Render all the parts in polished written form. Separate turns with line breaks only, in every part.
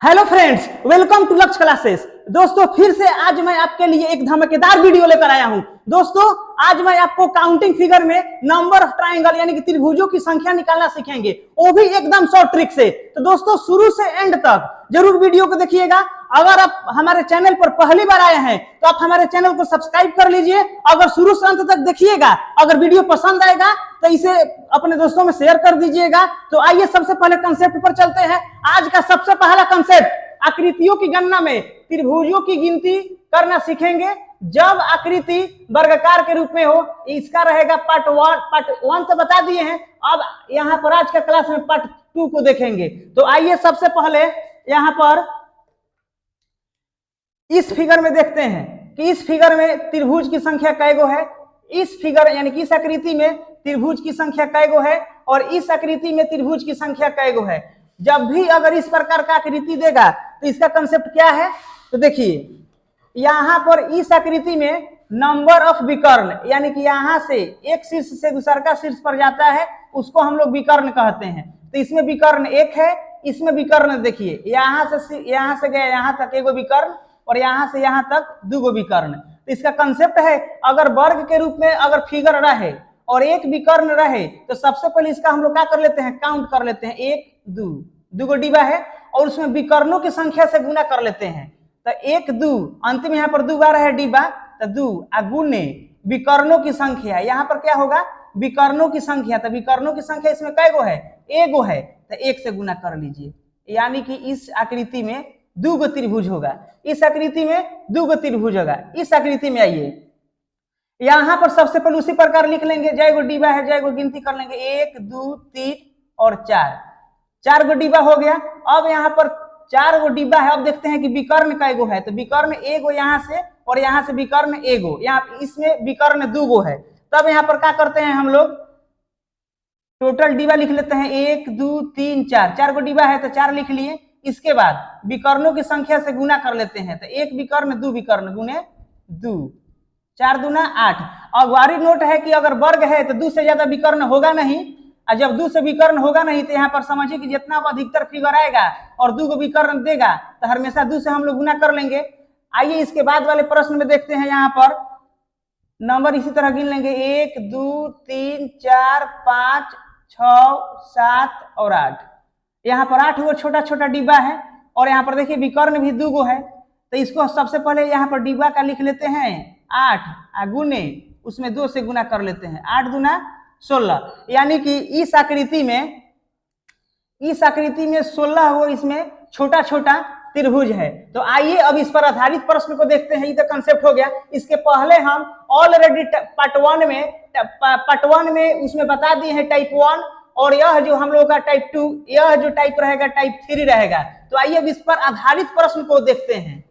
Hello friends, welcome to लक्ष्य classes. दोस्तों फिर से आज मैं आपके लिए एक धमाकेदार वीडियो लेकर आया हूं। दोस्तों आज मैं आपको काउंटिंग फिगर में नंबर ऑफ ट्राइंगल यानी कि त्रिभुजों की संख्या निकालना सीखेंगे, वो भी एकदम शॉर्ट ट्रिक से। तो दोस्तों शुरू से एंड तक जरूर वीडियो को देखिएगा। अगर आप हमारे चैनल पर पहली बार आए हैं तो आप हमारे चैनल को सब्सक्राइब कर लीजिए। अगर शुरू से अंत तक देखिएगा, अगर वीडियो पसंद आएगा तो इसे अपने दोस्तों में शेयर कर दीजिएगा। तो आइए सबसे पहले कंसेप्ट पर चलते हैं। आज का सबसे पहला कंसेप्ट, आकृतियों की गणना में त्रिभुजों की गिनती करना सीखेंगे जब आकृति वर्गाकार के रूप में हो। इसका रहेगा पार्ट वन तो बता दिए हैं। अब यहाँ पर आज का क्लास में पार्ट 2 को देखेंगे। तो आइए सबसे पहले यहाँ पर इस फिगर में देखते हैं कि इस फिगर में त्रिभुज की संख्या कैगो है। इस फिगर यानी कि इस आकृति में त्रिभुज की संख्या कैगो है और इस आकृति में त्रिभुज की संख्या कैगो है। जब भी अगर इस प्रकार का आकृति देगा तो इसका कंसेप्ट क्या है, तो देखिए यहां पर इस आकृति में नंबर ऑफ विकर्ण यानी कि यहां से एक शीर्ष से दूसरा शीर्ष पर जाता है, उसको हम लोग विकर्ण कहते हैं। तो इसमें विकर्ण एक है, इसमें विकर्ण देखिए यहां से गया यहां तक एगो विकर्ण और यहां से यहां तक दूगो विकर्ण। तो इसका कंसेप्ट है, अगर वर्ग के रूप में अगर फिगर रहे और एक विकर्ण रहे तो सबसे पहले इसका हम लोग क्या कर लेते हैं, काउंट कर लेते हैं। एक दूगो डिब्बा है और उसमें विकर्णों की संख्या से गुना कर लेते हैं। तो एक दू, अंत में यहाँ पर दो बार है डिब्बा, तो दू गुने विकर्णों की संख्या। यहाँ पर क्या होगा, विकर्णों की संख्या। तो विकर्णों की संख्या इसमें कैगो है, एगो है, तो एक से गुना कर लीजिए। यानी कि इस आकृति में दूगो त्रिभुज होगा, इस आकृति में दूगो त्रिभुज होगा। इस आकृति में आइए, यहां पर सबसे पहले उसी प्रकार लिख लेंगे, जय गो डिब्बा है जय गो गिनती कर लेंगे, 1 2 3 और 4 गो डिब्बा हो गया। अब यहाँ पर 4 गो डिब्बा है। अब देखते हैं कि विकर्ण कैगो है, तो विकर्ण एगो यहाँ से और यहाँ से विकर्ण एगो, यहाँ इसमें विकर्ण दूगो है। तब यहाँ पर क्या करते हैं हम लोग, टोटल डिब्बा लिख लेते हैं 1 2 3 4 गो डिब्बा है तो 4 लिख लिए। इसके बाद विकर्णों की संख्या से गुना कर लेते हैं, तो एक विकर्ण दो विकर्ण गुने 2, 4 दूना 8। अगवारी नोट है कि अगर वर्ग है तो 2 से ज्यादा विकर्ण होगा नहीं, और जब 2 से विकर्ण होगा नहीं तो यहाँ पर समझिए कि जितना अधिकतर फिगर आएगा और 2 को विकर्ण देगा तो हमेशा 2 से हम लोग गुना कर लेंगे। आइए इसके बाद वाले प्रश्न में देखते हैं। यहाँ पर नंबर इसी तरह गिन लेंगे, 1 2 3 4 5 6 7 और 8। यहाँ पर 8 गो छोटा छोटा डिब्बा है और यहाँ पर देखिए विकर्ण भी 2 गो है। तो इसको सबसे पहले यहाँ पर डिब्बा का लिख लेते हैं 8 गुने उसमें 2 से गुना कर लेते हैं, 8 दूना 16। यानी कि इस आकृति में 16 वो इसमें छोटा छोटा त्रिभुज है। तो आइए अब इस पर आधारित प्रश्न को देखते हैं। ये तो कंसेप्ट हो गया। इसके पहले हम ऑलरेडी पार्ट वन में उसमें बता दिए हैं टाइप 1, और यह जो हम लोग का टाइप 2, यह जो टाइप रहेगा टाइप 3 रहेगा। तो आइए अब इस पर आधारित प्रश्न को देखते हैं।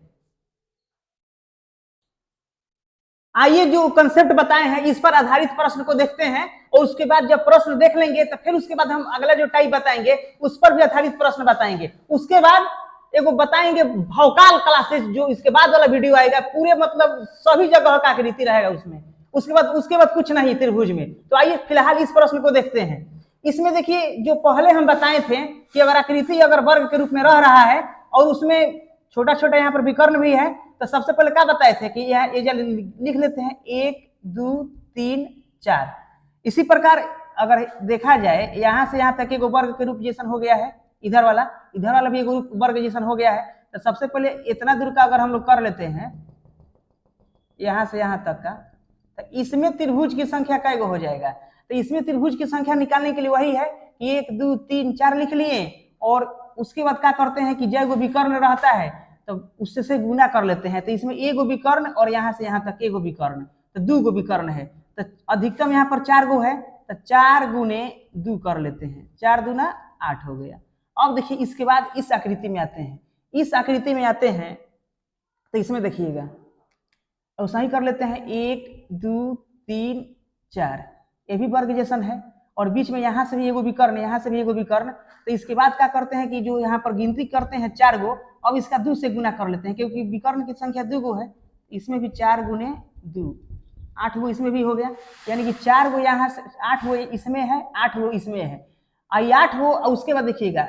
आइए जो कंसेप्ट बताए हैं इस पर आधारित प्रश्न को देखते हैं, और उसके बाद जब प्रश्न देख लेंगे तो फिर उसके बाद हम अगला जो टाइप बताएंगे उस पर भी आधारित प्रश्न बताएंगे। उसके बाद एगो बताएंगे भौकाल क्लासेस, जो इसके बाद वाला वीडियो आएगा, पूरे मतलब सभी जगह का आकृति रहेगा उसमें। उसके बाद कुछ नहीं त्रिभुज में। तो आइए फिलहाल इस प्रश्न को देखते हैं। इसमें देखिए जो पहले हम बताए थे कि अगर आकृति अगर वर्ग के रूप में रह रहा है और उसमें छोटा छोटा यहाँ पर विकर्ण भी है, तो सबसे पहले क्या बताए थे कि यह लिख लेते हैं 1 2 3 4। इसी प्रकार अगर देखा जाए यहाँ से यहाँ तक एगो वर्ग के रूप जैसा हो गया है, इधर वाला भी एगो वर्ग जैसा हो गया है। तो सबसे पहले इतना दूर का अगर हम लोग कर लेते हैं यहाँ से यहाँ तक का, तो इसमें त्रिभुज की संख्या कैगो हो जाएगा। तो इसमें त्रिभुज की संख्या निकालने के लिए वही है कि 1 2 3 4 लिख लिए, और उसके बाद क्या करते हैं कि जय गो विकर्ण रहता है तो उससे से गुना कर लेते हैं। तो इसमें एगो विकर्ण और यहाँ से यहाँ तक एगो विकर्ण, तो 2 गो विकर्ण है। तो अधिकतम यहाँ पर 4 गो है, तो 4 गुने 2 कर लेते हैं, 4 दूना 8 हो गया। अब देखिए इसके बाद इस आकृति में आते हैं। तो इसमें देखिएगा और सही कर लेते हैं 1 2 3 4, ये भी वर्ग जैसा है, और बीच में यहाँ से भी एगो विकर्ण, यहाँ से भी एगो विकर्ण। तो इसके बाद क्या करते हैं कि जो यहाँ पर गिनती करते हैं 4 गो, अब इसका 2 से गुना कर लेते हैं क्योंकि विकर्ण की संख्या 2 गो है। इसमें भी 4 गुने 2, 8 गो इसमें भी हो गया। यानी कि 4 गो यहाँ से 8 गो इसमें है, 8 गो इसमें है, 8 गो। उसके बाद देखिएगा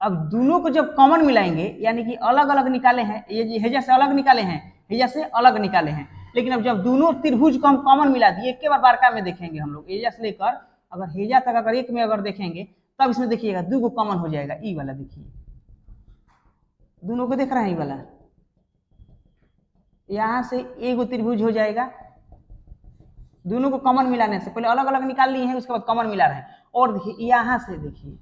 अब दोनों को जब कॉमन मिलाएंगे यानी कि अलग अलग निकाले हैं, ये हेजा से अलग निकाले हैं, हेजा से अलग निकाले हैं, लेकिन अब जब दोनों त्रिभुज को हम कॉमन मिला दिए, एक के बाद बारका में देखेंगे हम लोग हेजा से लेकर अगर हेजा तक अगर एक में अगर देखेंगे तब इसमें देखिएगा दो को कॉमन हो जाएगा, ई वाला देखिए दोनों को देख रहे हैं, ई वाला यहां से एक त्रिभुज हो जाएगा, दोनों को कॉमन मिलाने से पहले अलग अलग निकाल लिए हैं उसके बाद कॉमन मिला रहे हैं। और देखिए यहां से देखिए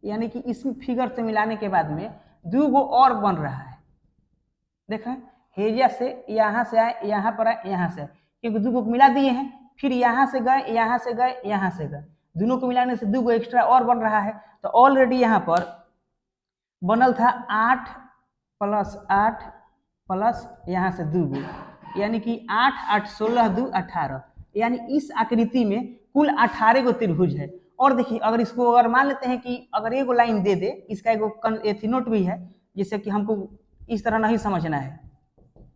यानी कि इस फिगर से मिलाने के बाद में दो गो और बन रहा है, देखें हेजा से यहां से आए यहां पर आए यहां से, क्योंकि दो को मिला दिए हैं, फिर यहां से गए यहां से गए यहां से गए, दोनों को मिलाने से दो गो एक्स्ट्रा और बन रहा है। तो ऑलरेडी यहाँ पर बनल था 8 + 8 प्लस यहाँ से 2 गो, यानी कि 8 8 16 2 18, यानी इस आकृति में कुल 18 गो त्रिभुज है। और देखिए अगर इसको अगर मान लेते हैं कि अगर एगो लाइन दे दे, इसका एगो एथी नोट भी है, जैसे कि हमको इस तरह नहीं समझना है,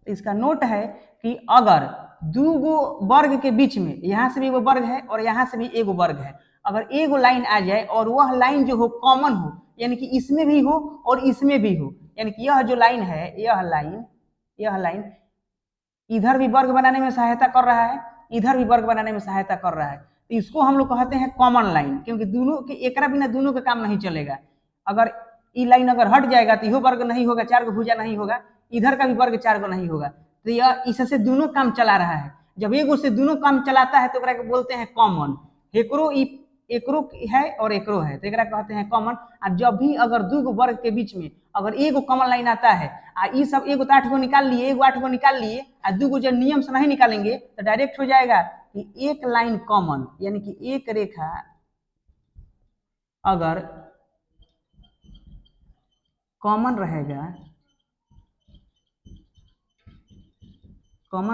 इसका नोट है कि अगर दो गो वर्ग के बीच में यहाँ से भी एगो वर्ग है और यहाँ से भी एगो वर्ग है, अगर एगो लाइन आ जाए और वह लाइन जो हो कॉमन हो, यानी कि इसमें भी हो और इसमें भी हो, यानी कि यह जो लाइन है यह लाइन इधर भी वर्ग बनाने में सहायता कर रहा है, इधर भी वर्ग बनाने में सहायता कर रहा है, तो इसको हम लोग कहते हैं कॉमन लाइन, क्योंकि दोनों के एक बिना दोनों का काम नहीं चलेगा। अगर ये लाइन अगर हट जाएगा तो यह वर्ग नहीं होगा, 4 गो भुजा नहीं होगा, इधर का भी वर्ग 4 गो नहीं होगा, तो यह इससे दोनों काम चला रहा है। जब एगो से दोनों काम चलाता है तो एकरा के बोलते हैं कॉमन, एकरो है और एकरो है तो एकरा कहते हैं कॉमन। और जब भी अगर दो गो वर्ग के बीच में अगर एगो कॉमन लाइन आता है आ ई सब एगो 8 गो निकाल लिए, एगो 8 गो निकाल लिए, आ दो गो जब नियम से नहीं निकालेंगे तो डायरेक्ट हो जाएगा कि एक लाइन कॉमन, यानी कि एक रेखा अगर कॉमन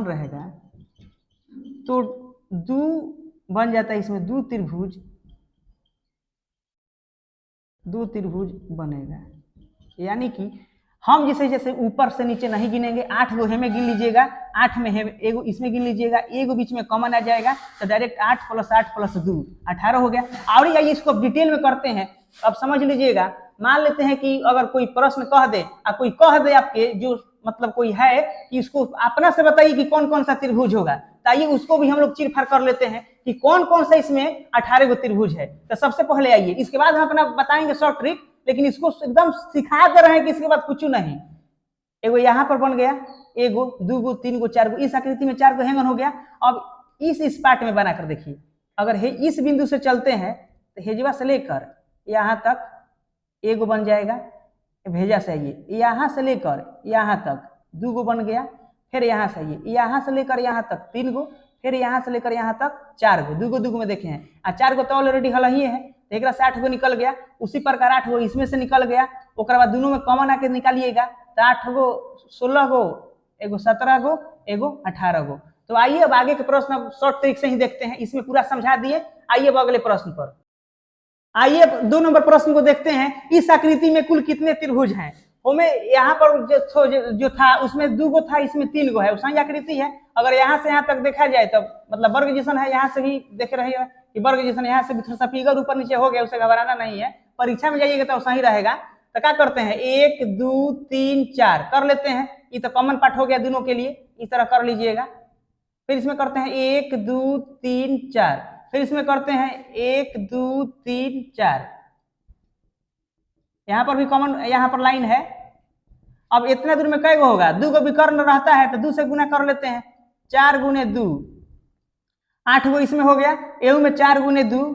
रहेगा तो दो बन जाता है, इसमें दो त्रिभुज बनेगा। यानी कि हम जैसे जैसे ऊपर से नीचे नहीं गिनेंगे, 8 गो में गिन लीजिएगा, 8 में है एगो इसमें गिन लीजिएगा, एगो बीच में कॉमन आ जाएगा तो डायरेक्ट 8 + 8 + 2 18 हो गया। और आइए इसको डिटेल में करते हैं, अब समझ लीजिएगा। मान लेते हैं कि अगर कोई प्रश्न कह दे और कोई कह दे आपके जो मतलब कोई है कि इसको अपना से बताइए कि कौन कौन सा त्रिभुज होगा, तो आइए उसको भी हम लोग चीर-फाड़ कर लेते हैं कि कौन कौन सा इसमें 18 गो त्रिभुज है। तो सबसे पहले आइए, इसके बाद हम अपना बताएंगे शॉर्ट ट्रिक, लेकिन इसको एकदम सिखा दे रहे हैं कि इसके बाद कुछ नहीं। एगो यहाँ पर बन गया, एगो, दो गो, 3 गो, 4 गो, इस आकृति में 4 गो हैंगन हो गया। अब इस पार्ट में बनाकर देखिए, अगर इस बिंदु से चलते हैं तो हेजवा से लेकर यहाँ तक एगो बन जाएगा, भेजा से आइए यहाँ से लेकर यहाँ तक 2 गो बन गया, फिर यहाँ से आइए यहाँ से लेकर यहाँ तक 3 गो, फिर यहाँ से लेकर यहाँ तक 4 गो, 2 गो में देखे हैं, 4 गो तो ऑलरेडी हल ही है, एक 8 गो निकल गया। उसी प्रकार 8 गो इसमें से निकल गया, ओकर बाद दोनों में कॉमन आके निकालिएगा तो 8 गो 16 गो, एगो 17 गो, एगो 18 गो। तो आइए अब आगे के प्रश्न शॉर्ट ट्रिक से ही देखते हैं, इसमें पूरा समझा दिए। आइए अब अगले प्रश्न पर, आइए 2 नंबर प्रश्न को देखते हैं। इस आकृति में कुल कितने त्रिभुज हैं? हमें यहाँ पर जो था उसमें 2 गो था, इसमें 3 गो है, सही आकृति है। अगर यहाँ से यहाँ तक देखा जाए तो मतलब वर्ग जैसन है, यहाँ से भी देख रहे हैं कि वर्ग जैसन, यहाँ से भी थोड़ा सा फिगर ऊपर नीचे हो गया, उसे घबराना नहीं है, परीक्षा में जाइएगा तो सही रहेगा। तो क्या करते हैं, 1 2 3 4 कर लेते हैं, ये तो कॉमन पार्ट हो गया दोनों के लिए, इस तरह कर लीजिएगा। फिर इसमें करते हैं 1 2 3 4, फिर इसमें करते हैं 1 2 3 4, यहाँ पर भी कॉमन, यहाँ पर लाइन है। अब इतना दूर में कै गो होगा, 2 गो विकर्ण रहता है तो 2 से गुना कर लेते हैं, 4 × 2 8 गो इसमें हो गया, एहू में 4 × 2,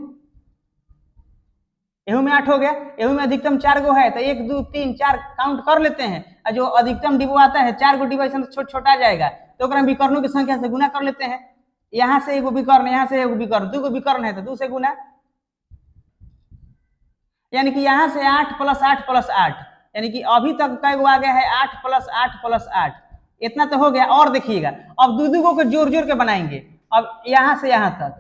एहू में 8 हो गया, एहू में अधिकतम 4 गो है तो 1 2 3 4 काउंट कर लेते हैं। और जो अधिकतम डिबो आता है 4 गो डिवाइसन छोटा छोटा आ जाएगा तो विकर्णों की संख्या से गुना कर लेते हैं। यहाँ से एगो विकर्ण, यहाँ से एगो विकर्ण, 2 गो विकर्ण है तो 2 से गुना, यानी कि यहाँ से 8 + 8 + 8, यानी कि अभी तक कै गो आ गया है 8 + 8 + 8, इतना तो हो गया। और देखिएगा अब 2 गो को जोड़ जोड़ के बनाएंगे। अब यहाँ से यहाँ तक,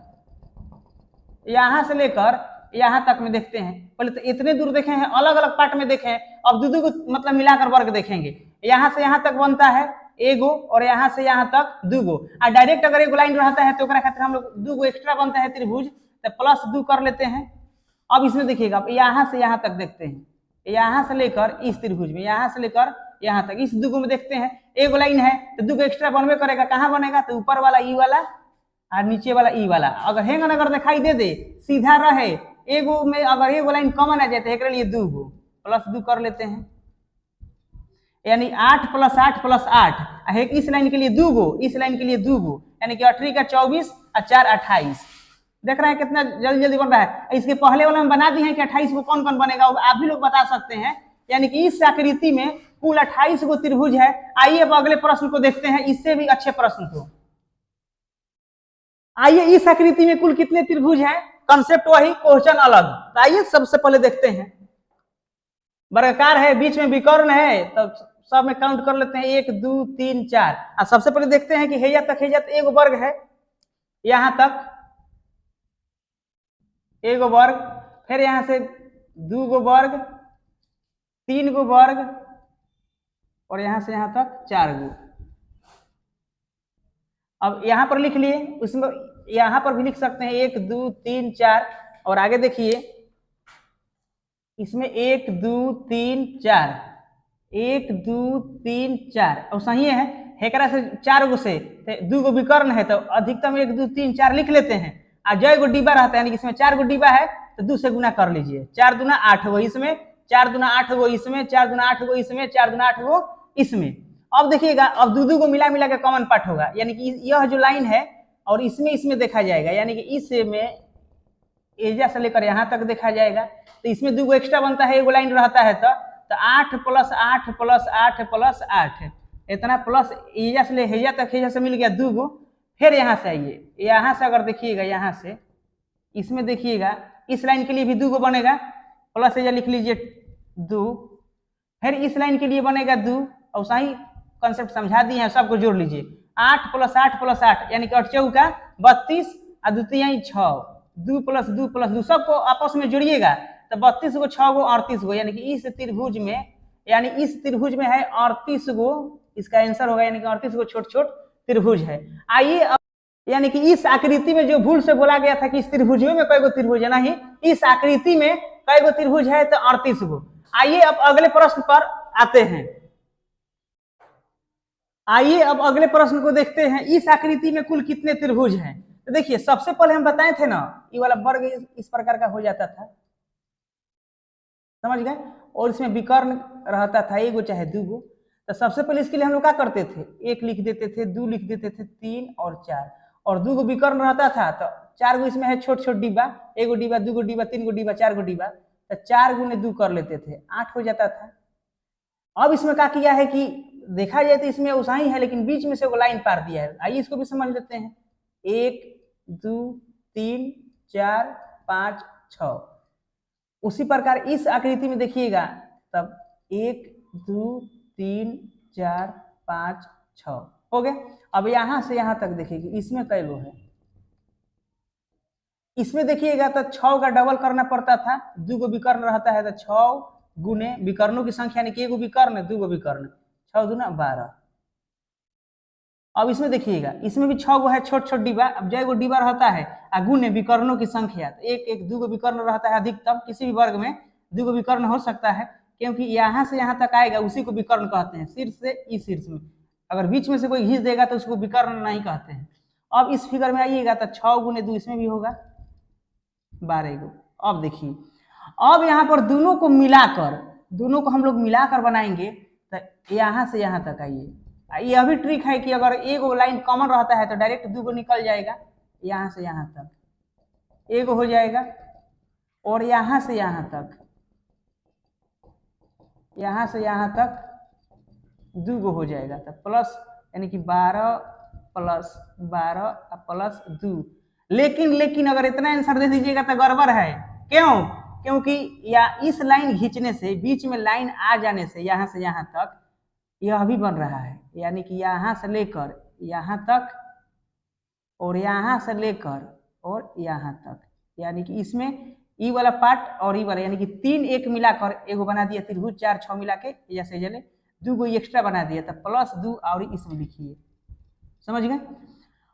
यहाँ से लेकर यहाँ तक में देखते हैं, पहले तो इतने दूर देखे हैं, अलग अलग पार्ट में देखे हैं, अब 2 को मतलब मिलाकर वर्ग देखेंगे। यहाँ से यहाँ तक बनता है एगो और यहाँ से यहाँ तक 2 गो, और डायरेक्ट अगर एगो लाइन रहता है तो खातिर हम लोग 2 गो एक्स्ट्रा बनता है त्रिभुज, तो प्लस 2 कर लेते हैं। अब इसमें देखिएगा, अब यहाँ से यहाँ तक देखते हैं, यहाँ से लेकर इस त्रिभुज में, यहाँ से लेकर यहाँ तक, इस दुगो में देखते हैं एक लाइन है तो दुगो एक्स्ट्रा बनबे करेगा। कहाँ बनेगा? तो ऊपर वाला ई वाला और नीचे वाला ई वाला। अगर हेंगन अगर दिखाई दे दे सीधा रहे एगो में, अगर एगो लाइन कॉमन आ जाए तो एक लिए दूगो प्लस 2 कर लेते हैं, यानी 8 + 8 + 8। इस लाइन के लिए दूगो, इस लाइन के लिए दूगो, यानी कि 18 का 24 और 4 28। देख रहे हैं कितना जल्दी जल्दी बन रहा है। इसके पहले वाला हम बना दिए हैं कि 28 को कौन कौन बनेगा आप भी लोग बता सकते हैं। यानी कि इस आकृति में कुल 28 गो त्रिभुज है। आइए अब अगले प्रश्न को देखते हैं, इससे भी अच्छे प्रश्न को। आइए इस आकृति में कुल कितने त्रिभुज हैं? कंसेप्ट वही, क्वेश्चन अलग। तो आइए सबसे पहले देखते हैं। वर्गाकार है, बीच में विकर्ण है, तो सब में काउंट कर लेते हैं 1 2 3 4। और सबसे पहले देखते हैं कि हेजा तक एक वर्ग है, यहां तक एक वर्ग, फिर यहां से 2 गो वर्ग, 3 गो वर्ग, और यहां से यहां तक 4 गो। अब यहां पर लिख लिए, उसमें यहां पर भी लिख सकते हैं 1 2 3 4। और आगे देखिए इसमें 1 2 3 4, 1 2 3 4 और सही है। हेकरा से 4 गो से 2 गो विकर्ण है तो अधिकतम 1 2 3 4 लिख लेते हैं। और जय गो डिब्बा रहता है, यानी इसमें 4 गो डिब्बा है तो 2 से गुना कर लीजिए। 4 दूना 8 गो इसमें, 4 दूना 8 गो इसमें, 4 दूना 8 गो इसमें, 4 दूना 8 गो इसमें। अब देखिएगा, अब 2 को मिला मिला के कॉमन पार्ट होगा, यानी कि यह जो लाइन है और इसमें देखा जाएगा, यानी कि इसमें एजा से लेकर यहाँ तक देखा जाएगा। तो इसमें 2 गो एक्स्ट्रा बनता है, एगो लाइन रहता है तो 8 + 8 + 8 + 8 इतना प्लस एजा से ले हेजा तक, हेजा से मिल गया 2 गो। फिर यहाँ से आइए, यहाँ से अगर देखिएगा, यहाँ से इसमें देखिएगा इस लाइन के लिए भी 2 गो बनेगा, प्लस एजा लिख लीजिए 2। फिर इस लाइन के लिए बनेगा 2, और सही कॉन्सेप्ट समझा दिए हैं, सबको जोड़ लीजिए। 8 + 8 + 8 यानी कि 8 चौका 32 और 2 तिहाई 6, 2 + 2 + 2 सबको आपस में जोड़िएगा तो 32 गो 6 गो 38 गो, यानी कि इस त्रिभुज में, यानी इस त्रिभुज में है 38 गो, इसका आंसर होगा, यानी कि 38 गो छोट छोट त्रिभुज है। आइए अब, यानी कि इस आकृति में जो भूल से बोला गया था कि इस त्रिभुज में कई गो त्रिभुज है, नहीं, इस आकृति में कई गो त्रिभुज है तो 38 गो। आइए अब अगले प्रश्न पर आते हैं। आइए अब अगले प्रश्न को देखते हैं, इस आकृति में कुल कितने त्रिभुज हैं? तो देखिए सबसे पहले हम बताए थे ना, ये वाला वर्ग इस प्रकार का हो जाता था, समझ गए, और इसमें विकर्ण रहता था एगो चाहे 2 गो। तो सबसे पहले इसके लिए हम लोग क्या करते थे, 1 लिख देते थे, 2 लिख देते थे, 3 और 4, और 2 गो विकर्ण रहता था तो 4 गो इसमें है छोट छोट डिब्बा, एगो डिब्बा, 2 गो डिब्बा, 3 गो डिब्बा, 4 गो डिब्बा, तो 4 गुने 2 कर लेते थे, 8 हो जाता था। अब इसमें क्या किया है कि देखा जाए तो इसमें उसा ही है, लेकिन बीच में से वो लाइन पार दिया है। आइए इसको भी समझ लेते हैं। 1 2 3 4 5 6। उसी प्रकार इस आकृति में देखिएगा, तब 1 2 3 4 5 6 हो गए। अब यहां से यहां तक देखिएगा, इसमें कई गो है, इसमें देखिएगा तो 6 का डबल करना पड़ता था, 2 गो विकर्ण रहता है तो 6 गुने विकर्णों की संख्या, यानी कि एगो विकर्ण 2 गो विकर्ण, 6 दूना 12। अब इसमें देखिएगा, इसमें भी 6 गो है छोट छोट डिब्बा। अब जय गो डिब्बा रहता है गुने विकर्णों की संख्या, तो 1 1 2 गो विकर्ण रहता है अधिकतम, किसी भी वर्ग में 2 गो विकर्ण हो सकता है, क्योंकि यहाँ से यहाँ तक आएगा उसी को विकर्ण कहते हैं, शीर्ष से इस शीर्ष में। अगर बीच में से कोई घींच देगा तो उसको विकर्ण नहीं कहते हैं। अब इस फिगर में आइएगा तो 6 गुने 2 इसमें भी होगा 12 गो। अब देखिए, अब यहाँ पर दोनों को मिलाकर, दोनों को हम लोग मिलाकर बनाएंगे तो यहाँ से यहाँ तक आइए। यह भी ट्रिक है कि अगर एक लाइन कॉमन रहता है तो डायरेक्ट 2 गो निकल जाएगा, यहाँ से यहाँ तक एक हो जाएगा, और यहाँ से यहाँ तक, यहाँ से यहाँ तक 2 गो हो जाएगा। तो प्लस, यानी कि 12 + 12 + 2। लेकिन अगर इतना आंसर दे दीजिएगा तो गड़बड़ है। क्यों? क्योंकि या इस लाइन खींचने से, बीच में लाइन आ जाने से यहाँ से यहाँ तक यह भी बन रहा है, यानी कि यहाँ से लेकर यहाँ तक, और यहाँ से लेकर और यहाँ तक, यानी कि इसमें ई वाला पार्ट और ई वाला, यानी कि 3 1 मिलाकर एगो बना दिया त्रिभुज, 4 6 मिला के जैसे जले 2 गो एक्स्ट्रा बना दिया, तो +2 और इसमें लिखिए, समझ गए।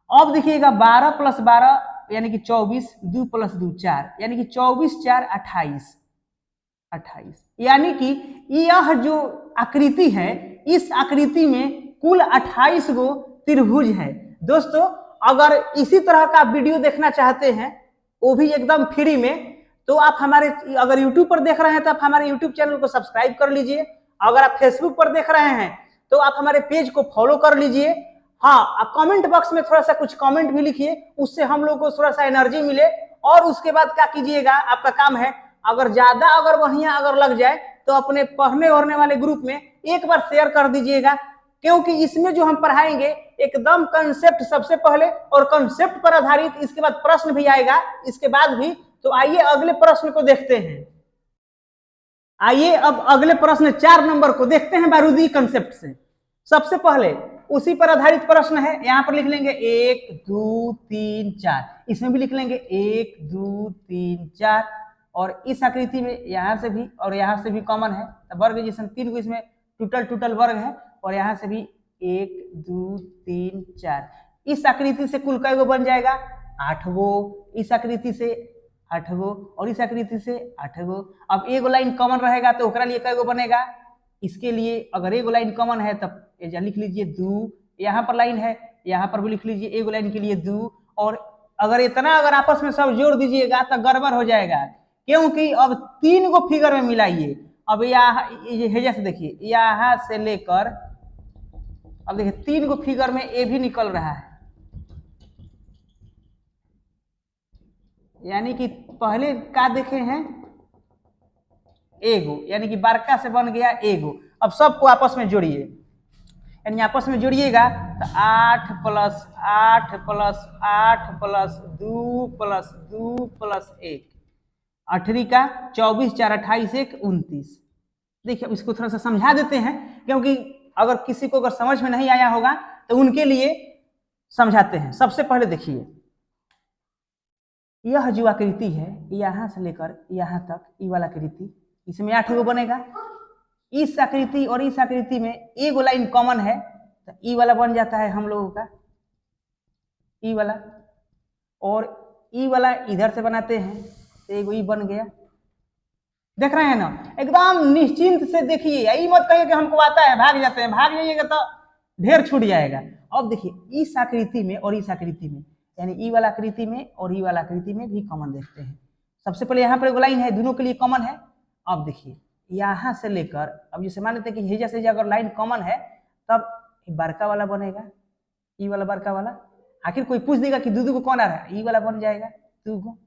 अब देखिएगा 12 + 12 यानी कि 24, 2 + 2 4, यानी कि 24 4 28, 28, यानी कि यह जो आकृति है, इस आकृति में कुल 28 गो त्रिभुज है। दोस्तों अगर इसी तरह का वीडियो देखना चाहते हैं, वो भी एकदम फ्री में, तो आप हमारे, अगर YouTube पर देख रहे हैं तो आप हमारे YouTube चैनल को सब्सक्राइब कर लीजिए। अगर आप Facebook पर देख रहे हैं तो आप हमारे पेज को फॉलो कर लीजिए। हाँ, आप कमेंट बॉक्स में थोड़ा सा कुछ कमेंट भी लिखिए, उससे हम लोग को थोड़ा सा एनर्जी मिले। और उसके बाद क्या कीजिएगा, आपका काम है, अगर ज्यादा अगर बढ़िया अगर लग जाए तो अपने पढ़ने ओढ़ने वाले ग्रुप में एक बार शेयर कर दीजिएगा, क्योंकि इसमें जो हम पढ़ाएंगे एकदम कंसेप्ट सबसे पहले, और कंसेप्ट पर आधारित इसके बाद प्रश्न भी आएगा इसके बाद भी। तो आइए अगले प्रश्न को देखते हैं। आइए अब अगले प्रश्न 4 नंबर को देखते हैं बारूदी कंसेप्ट से। सबसे पहले उसी पर आधारित प्रश्न है, यहां पर लिख लेंगे 1 2 3 4, इसमें भी लिख लेंगे 1 2 3 4, और इस आकृति में यहां से भी और यहां से भी कॉमन है, तो वर्ग जिसमें 3 को इसमें टोटल वर्ग है, और यहां से भी 1 2 3 4। इस आकृति से कुल कई गो बन जाएगा, 8 गो, इस आकृति से 8 गो, और इस आकृति से 8 गो। अब एगो लाइन कॉमन रहेगा तो ओकरा लिए कई गो बनेगा, इसके लिए अगर एगो लाइन कॉमन है तब लिख लीजिए 2, यहाँ पर लाइन है, यहाँ पर भी लिख लीजिए एगो लाइन के लिए 2, और अगर इतना अगर आपस में सब जोड़ दीजिएगा तो गड़बड़ हो जाएगा, क्योंकि अब 3 गो फिगर में मिलाइए। अब यहाँ से देखिए, यहाँ से लेकर अब देखिए 3 गो फिगर में ए भी निकल रहा है, यानी कि पहले क्या देखे हैं, एगो, यानी कि बारका से बन गया एगो। अब सबको आपस में जोड़िए, यानी आपस में जोड़िएगा तो 8 + 8 + 8 + 2 + 2 + 1, 8 का 24 4 28 1 29। देखिए अब इसको थोड़ा सा समझा देते हैं, क्योंकि अगर किसी को अगर समझ में नहीं आया होगा तो उनके लिए समझाते हैं। सबसे पहले देखिए, यह जो आकृति है यहाँ से लेकर यहाँ तक, ये वाला आकृति, इसमें 8 गो बनेगा। इस आकृति और इस आकृति में एगो लाइन कॉमन है, तो ई वाला बन जाता है हम लोगों का, ई वाला, और ई वाला इधर से बनाते हैं तो एगो ई बन गया। देख रहे हैं ना, एकदम निश्चिंत से देखिए, यही मत कहिए कि हमको आता है भाग जाते हैं, भाग जाइएगा तो ढेर छूट जाएगा। अब देखिए इस आकृति में और इस आकृति में, यानी ई वाला आकृति में और ई वाला आकृति में भी कॉमन देखते हैं। सबसे पहले यहाँ पर एगो लाइन है, दोनों के लिए कॉमन है। अब देखिए यहाँ से लेकर, अब जैसे मान लेते हैं कि हेजा से अगर लाइन कॉमन है तब बड़का वाला बनेगा, ई वाला बड़का वाला। आखिर कोई पूछ देगा कि दू को कौन आ रहा है, ई वाला बन जाएगा 2 गो,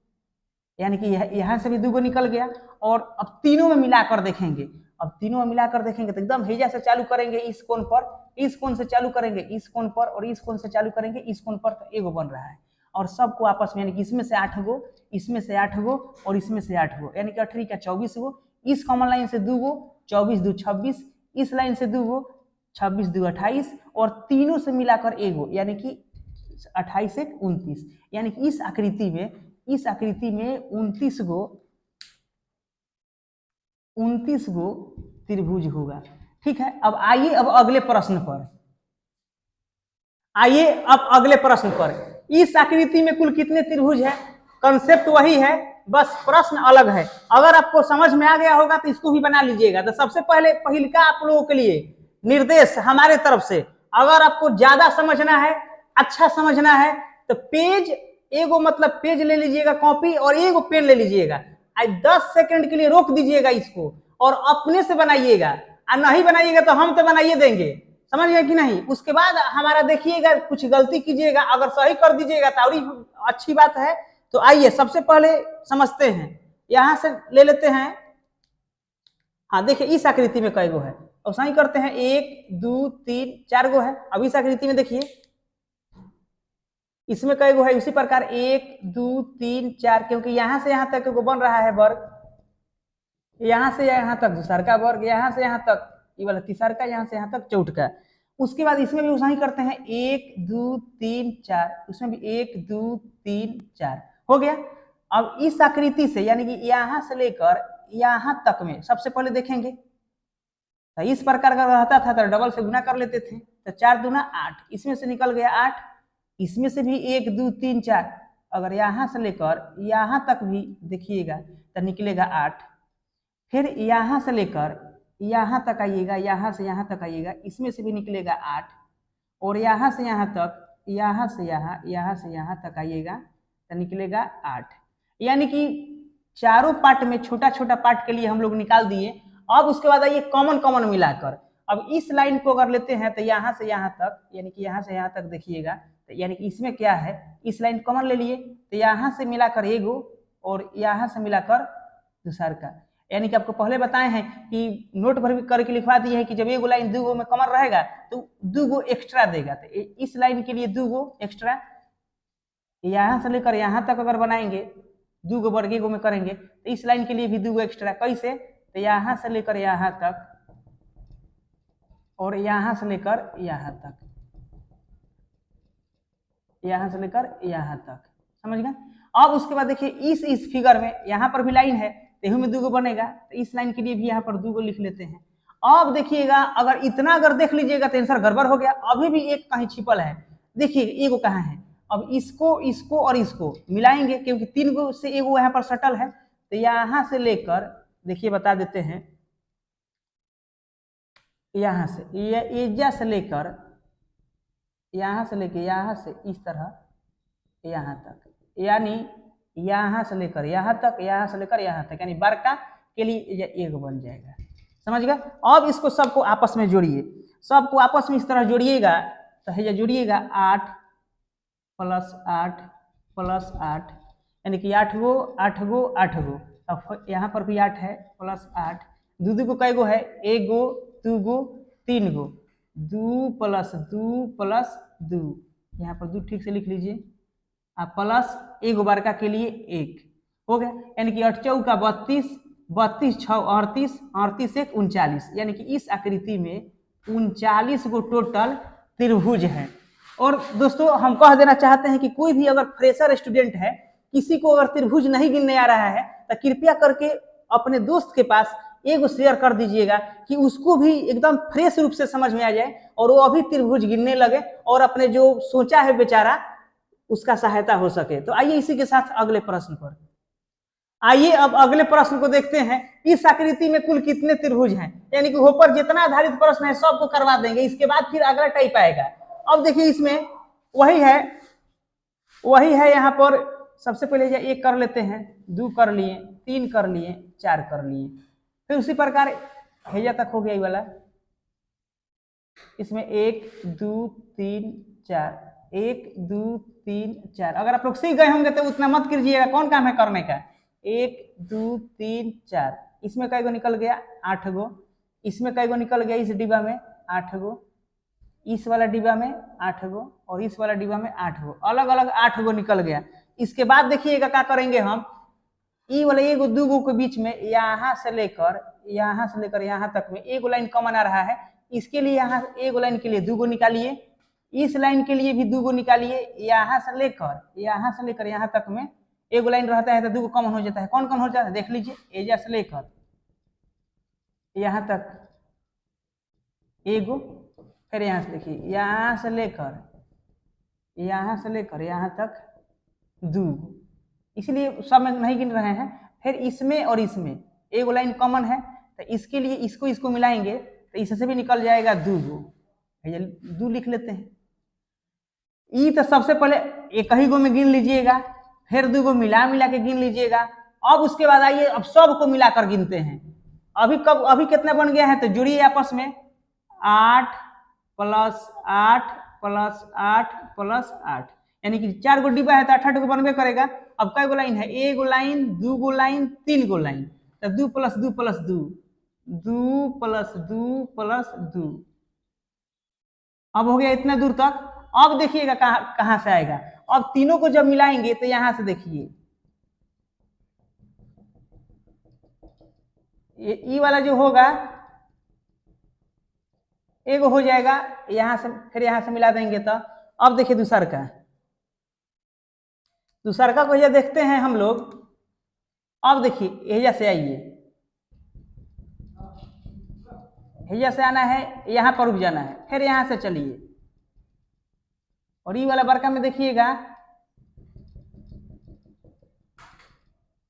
यानी कि यहाँ से भी 2 गो निकल गया। और अब तीनों में मिलाकर देखेंगे, अब तीनों में मिलाकर देखेंगे तो एकदम हेजा से चालू करेंगे इस कोण पर, इस कोण से चालू करेंगे इस कोण पर, और इस कोण से चालू करेंगे इस कोण पर, तो एगो बन रहा है। और सबको आपस में, यानी कि इसमें से 8 गो, इसमें से 8 गो, और इसमें से 8 गो, यानी कि 8 का 24 गो, इस कॉमन लाइन से 2 गो, 24 2 26, इस लाइन से 2 गो, 26 2 28, और तीनों से मिलाकर एगो, यानी कि 28 1 29, यानी कि इस आकृति में 29 गो त्रिभुज होगा। ठीक है, अब आइए अब अगले प्रश्न पर, आइए अब अगले प्रश्न पर। इस आकृति में कुल कितने त्रिभुज है, कंसेप्ट वही है, बस प्रश्न अलग है। अगर आपको समझ में आ गया होगा तो इसको भी बना लीजिएगा। तो सबसे पहले पहिलका आप लोगों के लिए निर्देश हमारे तरफ से, अगर आपको ज्यादा समझना है, अच्छा समझना है, तो पेज एगो मतलब पेज ले लीजिएगा, कॉपी, और एगो पेन ले लीजिएगा, 10 सेकंड के लिए रोक दीजिएगा इसको और अपने से बनाइएगा। और नहीं बनाइएगा तो हम तो बनाइए देंगे, समझ गए कि नहीं। उसके बाद हमारा देखिएगा, कुछ गलती कीजिएगा, अगर सही कर दीजिएगा तो और अच्छी बात है। तो आइए सबसे पहले समझते हैं, यहां से ले लेते हैं। हाँ देखिए इस आकृति में कई गो है, और सही करते हैं, 1 2 3 4 गो है। अब इस आकृति में देखिए इसमें कई गो है, उसी प्रकार 1 2 3 4, क्योंकि यहां से यहां तक बन रहा है वर्ग, यहां से यहां तक दूसर का वर्ग, यहां से यहां तक ये वाला तीसर का, यहां से यहां तक चौथ का। उसके बाद इसमें भी उसा ही करते हैं, 1 2 3 4, उसमें भी 1 2 3 4 हो गया। अब इस आकृति से, यानी कि यहां से लेकर यहां तक में सबसे पहले देखेंगे, तो इस प्रकार का रहता था तो डबल से गुना कर लेते थे, तो 4 दूना 8, इसमें से निकल गया 8, इसमें से भी 1 2 3 4, अगर यहाँ से लेकर यहाँ तक भी देखिएगा तो निकलेगा 8। फिर यहाँ से लेकर यहाँ तक आइएगा, यहाँ से यहाँ तक आइएगा, इसमें से भी निकलेगा 8। और यहाँ से यहाँ तक, यहाँ से यहाँ से यहाँ तक आइएगा तो निकलेगा 8। यानी कि चारों पार्ट में छोटा छोटा पार्ट के लिए हम लोग निकाल दिए। अब उसके बाद आइए कॉमन कॉमन मिलाकर, अब इस लाइन को अगर लेते हैं तो यहाँ से यहाँ तक, यानी कि यहाँ से यहाँ तक देखिएगा, तो यानी कि इसमें क्या है, इस लाइन कॉमन ले लिए तो यहाँ से मिलाकर एगो और यहाँ से मिलाकर दूसर का। यानी कि आपको पहले बताए हैं कि नोट पर भी करके लिखवा दिए हैं कि जब एगो लाइन 2 गो में कॉमन रहेगा तो 2 गो एक्स्ट्रा देगा। तो इस लाइन के लिए 2 गो एक्स्ट्रा, यहाँ से लेकर यहाँ तक अगर बनाएंगे 2 गो वर्ग एगो में करेंगे तो इस लाइन के लिए भी 2 गो एक्स्ट्रा। कैसे, तो यहाँ से लेकर यहाँ तक और यहाँ से लेकर यहाँ तक, यहाँ से लेकर यहाँ तक, समझ गए। अब उसके बाद देखिए इस फिगर में यहाँ पर भी लाइन है तो में 2 गो बनेगा, तो इस लाइन के लिए भी यहाँ पर 2 गो लिख लेते हैं। अब देखिएगा अगर इतना अगर देख लीजिएगा तो आंसर गड़बड़ हो गया, अभी भी एक कहीं छिपल है। देखिए एगो कहाँ है, अब इसको और इसको मिलाएंगे क्योंकि 3 गो से एगो यहाँ पर सटल है। तो यहाँ से लेकर देखिए बता देते हैं, यहाँ से ये एजा से लेकर यहाँ से इस तरह यहाँ तक, यानी यहाँ से लेकर यहाँ तक, यहाँ से लेकर यहाँ तक, यानी बड़का के लिए एक बन जाएगा, समझ गए। अब इसको सबको आपस में जोड़िए, सबको आपस में इस तरह जोड़िएगा तो है जोड़िएगा 8 + 8 + 8, यानी कि 8 गो 8 गो 8 गो। अब यहाँ पर भी 8 है + 8, 2 गो कै गो है, 1 गो 2 गो 3 गो, 2 + 2 + 2, यहाँ पर 2 ठीक से लिख लीजिए, प्लस एगो बड़का के लिए 1 हो गया। यानी कि 8 चौका 32, 32 6 38, 38 1 39, यानी कि इस आकृति में 39 गो टोटल त्रिभुज है। और दोस्तों हम कह देना चाहते हैं कि कोई भी अगर फ्रेशर स्टूडेंट है, किसी को अगर त्रिभुज नहीं गिनने आ रहा है तो कृपया करके अपने दोस्त के पास एगो शेयर कर दीजिएगा कि उसको भी एकदम फ्रेश रूप से समझ में आ जाए और वो अभी त्रिभुज गिनने लगे और अपने जो सोचा है बेचारा उसका सहायता हो सके। तो आइए इसी के साथ अगले प्रश्न पर आइए। अब अगले प्रश्न को देखते हैं, इस आकृति में कुल कितने त्रिभुज हैं, यानी कि ऊपर जितना आधारित प्रश्न है सबको करवा देंगे, इसके बाद फिर अगला टाइप आएगा। अब देखिए इसमें वही है यहाँ पर सबसे पहले 1 कर लेते हैं, 2 कर लिए, 3 कर लिए, 4 कर लिए, फिर उसी प्रकार हेजा तक हो गया ये वाला। इसमें 1 2 3 4, 1 2 3 4। अगर आप लोग सीख गए होंगे तो उतना मत कीजिएगा, कौन काम है करने का। 1 2 3 4, इसमें कई गो निकल गया 8 गो, इसमें कई गो निकल गया इस डिब्बा में 8 गो, इस वाला डिब्बा में 8 गो और इस वाला डिब्बा में 8 गो, अलग अलग 8 गो निकल गया। इसके बाद देखिएगा क्या करेंगे हम, ई वाला 1 2 गो के बीच में यहाँ से लेकर यहाँ तक में एगो लाइन कॉमन आ रहा है, इसके लिए यहाँ एगो लाइन के लिए 2 गो निकालिए, इस लाइन के लिए भी 2 गो निकालिए, यहाँ से लेकर यहाँ तक में एगो लाइन रहता है तो 2 गो कॉमन हो जाता है। कौन कौन हो जाता है देख लीजिए, एजा से लेकर यहाँ तक एगो, फिर यहाँ से देखिए यहाँ से लेकर यहाँ तक 2, इसलिए सब में नहीं गिन रहे हैं। फिर इसमें और इसमें एगो लाइन कॉमन है तो इसके लिए इसको मिलाएंगे तो इससे भी निकल जाएगा 2 गो, 2 लिख लेते हैं। ई तो सबसे पहले एक ही गो में गिन लीजिएगा, फिर 2 गो मिला के गिन लीजिएगा। अब उसके बाद आइए अब सबको मिलाकर गिनते हैं। अभी कितना बन गया है तो जुड़िए आपस में, 8 + 8 + 8 + 8, यानी कि 4 गो डिब्बा है तो 8 गो बनबे करेगा। अब कई गो लाइन है, 1 गो लाइन 2 गो लाइन 3 गो लाइन, तो 2 + 2 + 2, 2 + 2 + 2। अब हो गया इतना दूर तक। अब देखिएगा कहां से आएगा, अब तीनों को जब मिलाएंगे तो यहां से देखिए ये वाला जो होगा एगो हो जाएगा, यहां से फिर यहां से मिला देंगे तो अब देखिए दूसर का को ये देखते हैं हम लोग। अब देखिए एजा से आइए, एजा से आना है, यहां पर रुक जाना है, फिर यहां से चलिए और ये वाला बड़का में देखिएगा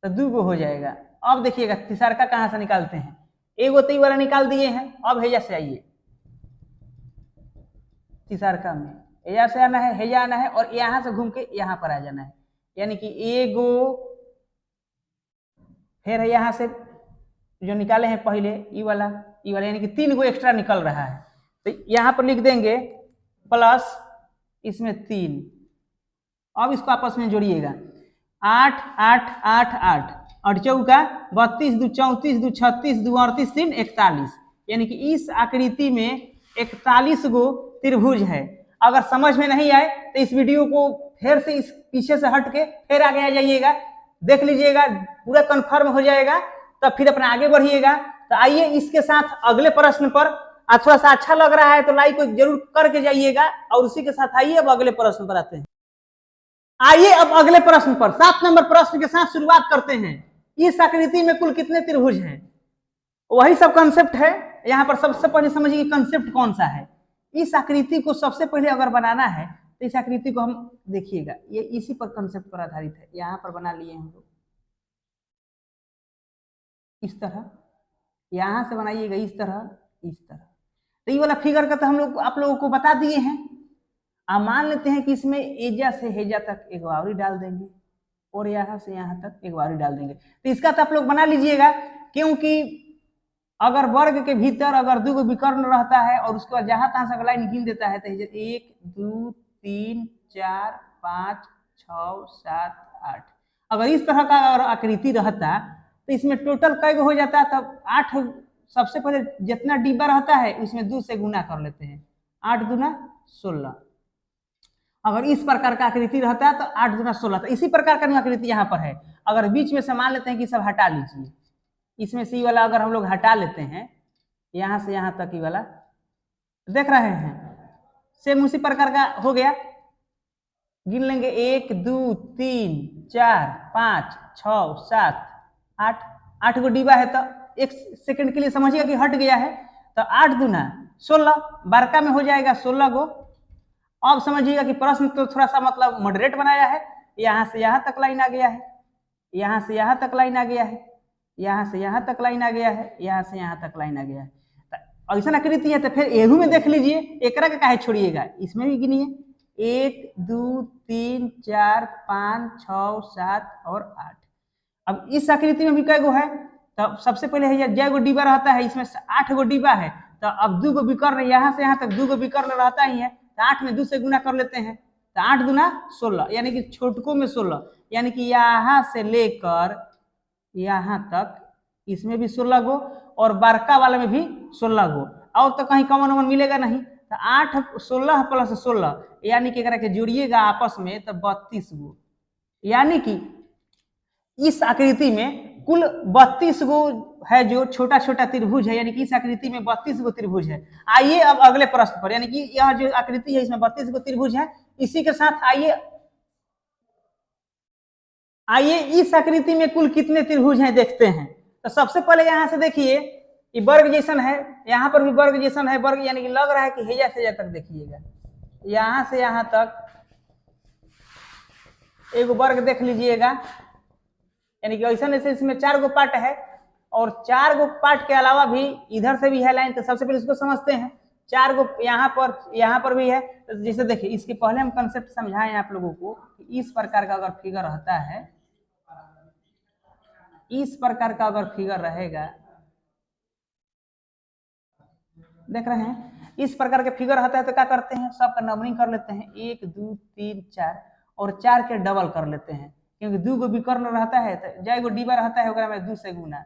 तो 2 गो हो जाएगा। अब देखिएगा तीसरका कहाँ से निकालते हैं, एगो तो वाला निकाल दिए हैं। अब हेजा से आइए, तीसरका में हेजा से आना है, हेजा आना है और यहाँ से घूम के यहाँ पर आ जाना है, यानी कि एगो, फिर यहाँ से जो निकाले हैं पहले ई वाला यानी कि 3 गो एक्स्ट्रा निकल रहा है। तो यहाँ पर लिख देंगे प्लस इसमें 3। अब इसको आपस में जोड़िएगा, 8 8 8 8 और चौका 32 2 34 2 36 2 38 3 41, यानी कि इस आकृति में 41 गो त्रिभुज है। अगर समझ में नहीं आए तो इस वीडियो को फिर से इस पीछे से हट के फिर आगे आ जाइएगा, देख लीजिएगा, पूरा कंफर्म हो जाएगा, तब फिर अपना आगे बढ़िएगा। तो आइए इसके साथ अगले प्रश्न पर, थोड़ा सा अच्छा लग रहा है तो लाइक को जरूर करके जाइएगा, और उसी के साथ आइए अब अगले प्रश्न पर आते हैं। आइए अब अगले प्रश्न पर 7 नंबर प्रश्न के साथ शुरुआत करते हैं। इस आकृति में कुल कितने त्रिभुज हैं? वही सब कंसेप्ट है। यहाँ पर सबसे पहले समझिए कंसेप्ट कौन सा है। इस आकृति को सबसे पहले अगर बनाना है तो इस आकृति को हम देखिएगा, ये इसी पर कंसेप्ट पर आधारित है। यहाँ पर बना लिए हम लोग इस तरह, यहां से बनाइएगा इस तरह, इस तरह। तो ये वाला फिगर का तो हम लोग आप लोगों को बता दिए हैं। अब मान लेते हैं कि इसमें एजा से हेजा तक एक बावरी डाल देंगे और यहाँ से यहाँ तक एक बावरी डाल देंगे। तो इसका तो आप लोग बना लीजिएगा, क्योंकि अगर वर्ग के भीतर अगर 2 गो विकर्ण रहता है और उसके बाद जहां तहां से लाइन गिन देता है तो 1 2 3 4 5 6 7 8, अगर इस तरह का अगर आकृति रहता तो इसमें टोटल कई हो जाता है। तब 8, सबसे पहले जितना डिब्बा रहता है उसमें 2 से गुना कर लेते हैं, 8 दूना 16। अगर इस प्रकार का आकृति रहता है तो 8 दूना 16। तो इसी प्रकार का आकृति यहाँ पर है। अगर बीच में से मान लेते हैं कि सब हटा लीजिए, इसमें से वाला अगर हम लोग हटा लेते हैं, यहाँ से यहाँ तक ही वाला देख रहे हैं, सेम उसी प्रकार का हो गया। गिन लेंगे 1 2 3 4 5 6 7 8, 8 गो डिब्बा है। तो 1 सेकंड के लिए समझिएगा कि हट गया है। तो 8 दूना 16, बारका में हो जाएगा 16 गो। अब समझिएगा कि प्रश्न तो थोड़ा सा मतलब मॉडरेट बनाया है। यहाँ से यहाँ तक लाइन आ गया है, यहाँ से यहाँ तक लाइन आ गया है, यहाँ से यहाँ तक लाइन आ गया है, यहाँ से यहाँ तक लाइन आ गया है। तो ऐसा आकृति है तो फिर एहू में देख लीजिए, एकरा का काहे छोड़िएगा, इसमें भी गिनिए 1 2 3 4 5 6 7 और 8। अब इस आकृति में भी कई गो है, तो सबसे पहले है जय गो डिब्बा रहता है, इसमें 8 गो डिब्बा है। तो अब 2 गो विकर्ण, यहाँ से यहाँ तक 2 गो विकर्ण रहता ही है, तो 8 में 2 से गुना कर लेते हैं। तो 8 दूना 16, यानी कि छोटकों में 16, यानी कि यहाँ से लेकर यहाँ तक इसमें भी 16 गो और बारका वाले में भी 16 गो, और तो कहीं कॉमन वमन मिलेगा नहीं। तो 8 16 प्लस 16 यानी कि अगर जोड़िएगा आपस में तो 32 गो, यानी कि इस आकृति में कुल 32 गो है जो छोटा छोटा त्रिभुज है, यानी कि इस आकृति में 32 गो त्रिभुज है। आइए अब अगले प्रश्न पर, यानी कि यह जो आकृति है इसमें 32 गो त्रिभुज है। इसी के साथ आइए इस आकृति में कुल कितने त्रिभुज हैं देखते हैं। तो सबसे पहले यहाँ से देखिए, ये वर्ग जैसन है, यहाँ पर भी वर्ग जैसन है, वर्ग यानी कि लग रहा है कि हेजा से हेजा तक देखिएगा, यहाँ से यहाँ तक एक वर्ग देख लीजिएगा, यानी कि ऐसा ऐसे इसमें 4 गो पार्ट है और 4 गो पार्ट के अलावा भी इधर से भी है लाइन। तो सबसे पहले इसको समझते हैं, 4 गो यहाँ पर भी है। तो जैसे देखिए, इसके पहले हम कंसेप्ट समझाएं आप लोगों को कि इस प्रकार का अगर फिगर रहता है, इस प्रकार का अगर फिगर रहेगा, देख रहे हैं, इस प्रकार के फिगर रहता है तो क्या करते हैं, सबका नंबरिंग कर लेते हैं 1 2 3 4 और 4 के डबल कर लेते हैं, क्योंकि 2 गो विकर्ण रहता है तो जय गो डिब्बा रहता है ओकरा में 2 से गुना,